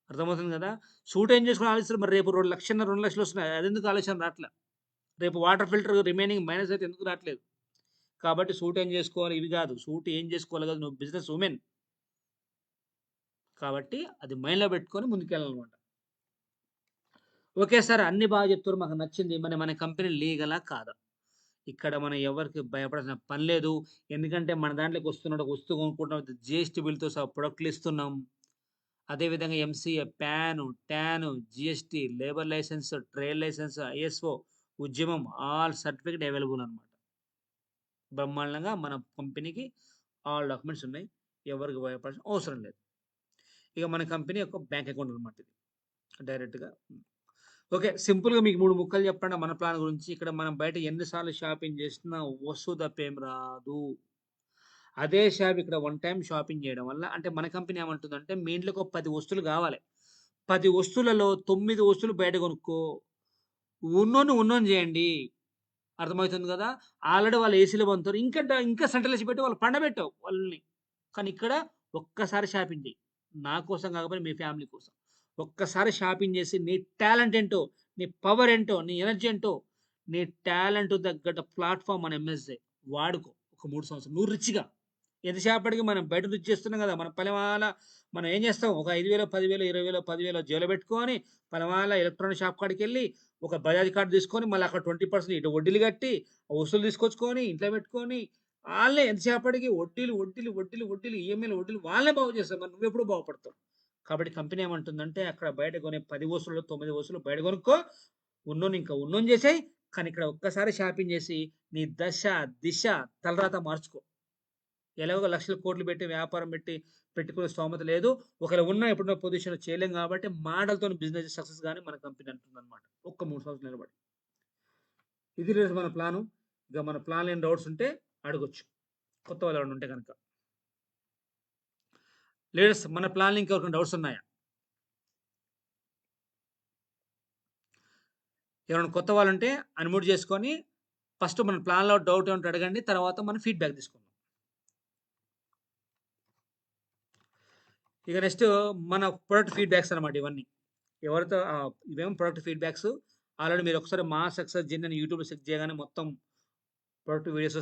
అర్థమవుతుంది కదా! సూట్ ఏం చేసుకొని ఆలోచిస్తారు మరి రేపు 1,00,000 2,00,000 వస్తున్నాయి. అదెందుకు ఆలోచన రాట్లే. రేపు వాటర్ ఫిల్టర్ రిమైనింగ్ మైనస్ అయితే ఎందుకు రాట్లేదు. కాబట్టి సూట్ ఏం చేసుకోవాలి ఇవి కాదు. సూట్ ఏం చేసుకోవాలి కాదు. నువ్వు బిజినెస్ వుమెన్. కాబట్టి అది మైండ్‌లో పెట్టుకొని ముందుకెళ్ళాలన్నమాట. Okay sir. అన్నీ బాగా చెప్తుర్రు. మాకు నచ్చింది. మరి మన కంపెనీ లీగలా? కాదా? ఇక్కడ మనం ఎవరికీ భయపడాల్సిన పని లేదు. ఎందుకంటే మన దాంట్లోకి వస్తున్నాడు. ఒక వస్తువు కొనుక్కుంటున్నాం. విత్ జీఎస్టీ బిల్‌తో సహా ప్రొడక్ట్‌లు ఇస్తున్నాం. అదేవిధంగా MCA, PAN, TAN, GST, labour licence, trade licence, ISO, ఉద్యమం ఆల్ సర్టిఫికేట్ అవైలబుల్ అనమాట. బ్రహ్మాండంగా మన కంపెనీకి ఆల్ డాక్యుమెంట్స్ ఉన్నాయి. ఎవరికి భయపడాల్సిన అవసరం లేదు. ఇక మన కంపెనీ యొక్క బ్యాంక్ అకౌంట్ అనమాట ఇది. డైరెక్ట్‌గా. ఓకే. సింపుల్‌గా మీకు 3 ముక్కలు చెప్పండి మన ప్లాన్ గురించి. ఇక్కడ మనం బయట ఎన్ని సార్లు షాపింగ్ చేసినా వస్తువు తప్పేం రాదు. అదే షాప్ ఇక్కడ వన్ టైమ్ షాపింగ్ చేయడం వల్ల అంటే మన కంపెనీ ఏమంటుందంటే మీ ఇంట్లోకి ఒక 10 వస్తువులు కావాలి. 10 వస్తువులలో 9 వస్తువులు బయట కొనుక్కో. ఉన్నోన్ని చేయండి. అర్థమవుతుంది గదా! ఆల్రెడీ వాళ్ళు ఏసీలో పంపుతారు. ఇంకా సెంట్రల్ ఏసీ పెట్టి వాళ్ళు పండబెట్టావు వాళ్ళని. కానీ ఇక్కడ ఒక్కసారి షాపింగ్ చెయ్యి. నా కోసం కాకపోయినా మీ ఫ్యామిలీ కోసం. ఒక్కసారి షాపింగ్ చేసి నీ టాలెంట్ ఏంటో, నీ పవర్ ఏంటో, నీ ఎనర్జీ ఏంటో, నీ టాలెంట్ తగ్గట్టు ప్లాట్‌ఫార్మ్ మన ఎంఎస్‌జే వాడుకో. ఒక 3 సంవత్సరాలు. నువ్వు రిచ్‌గా ఎంతసేపటికి మనం బయట రిచ్ చేస్తున్నాం గదా! మన పనిమాల మనం ఏం చేస్తాం? ఒక 5,000, 10,000, 20,000, 10,000 జేబులో పెట్టుకొని పనిమాల ఎలక్ట్రానిక్ షాప్ కాడికెళ్ళి ఒక బజాజ్ కార్డ్ తీసుకొని మళ్ళీ అక్కడ 20% ఇటు వడ్డీలు కట్టి, ఆ వస్తువులు తీసుకొచ్చుకొని ఇంట్లో పెట్టుకొని ఆళ్ళే ఎంతసేపటికి వడ్డీలు ఈఎంఐలు వడ్డీలు వాళ్ళే బాగు చేస్తారు. మరి నువ్వెప్పుడు బాగుపడతావు? కాబట్టి కంపెనీ ఏమంటుందంటే అక్కడ బయట కొనే 10 వస్తువుల్లో 9 వస్తువులు బయట కొనుక్కో. ఉన్నోన్ని చేసేయి. కానీ ఇక్కడ ఒక్కసారి షాపింగ్ చేసి నీ దశ, దిశ, తలరాత మార్చుకో. ఎలాగో లక్షల కోట్లు పెట్టి వ్యాపారం పెట్టుకునే స్తోమత లేదు. ఒకవేళ ఉన్నా ఎప్పుడున్న పొజిషన్‌లో చేయలేం కాబట్టి మాటలతోని బిజినెస్ సక్సెస్ గాని మన కంపెనీ అంటుందన్నమాట. ఒక్క 3 సంవత్సరాలు నిలబడి. ఇది ఈరోజు మన ప్లాను. ఇక మన ప్లాన్‌లో ఏమైనా డౌట్స్ ఉంటే అడగొచ్చు. కొత్త వాళ్ళు ఎవరైనా ఉంటే గనక. లీడర్స్ మన ప్లాన్‌లో ఇంకెవరికైనా డౌట్స్ ఉన్నాయా? ఎవరైనా కొత్త వాళ్ళుంటే అన్‌మ్యూట్ చేసుకొని ఫస్ట్ మన ప్లాన్‌లో డౌట్ ఏముంటే అడగండి. తర్వాత మనం ఫీడ్‌బ్యాక్ తీసుకుందాం. ఇక నెక్స్ట్ మన ప్రొడక్ట్ ఫీడ్‌బ్యాక్స్ అన్నమాట ఇవన్నీ. ఎవరితో ఇవేమో ప్రొడక్ట్ ఫీడ్‌బ్యాక్స్. ఆల్రెడీ మీరు ఒకసారి మా సక్సెస్ జర్నీ అని యూట్యూబ్‌లో సెర్చ్ చేయగానే మొత్తం ప్రొడక్ట్ వీడియోస్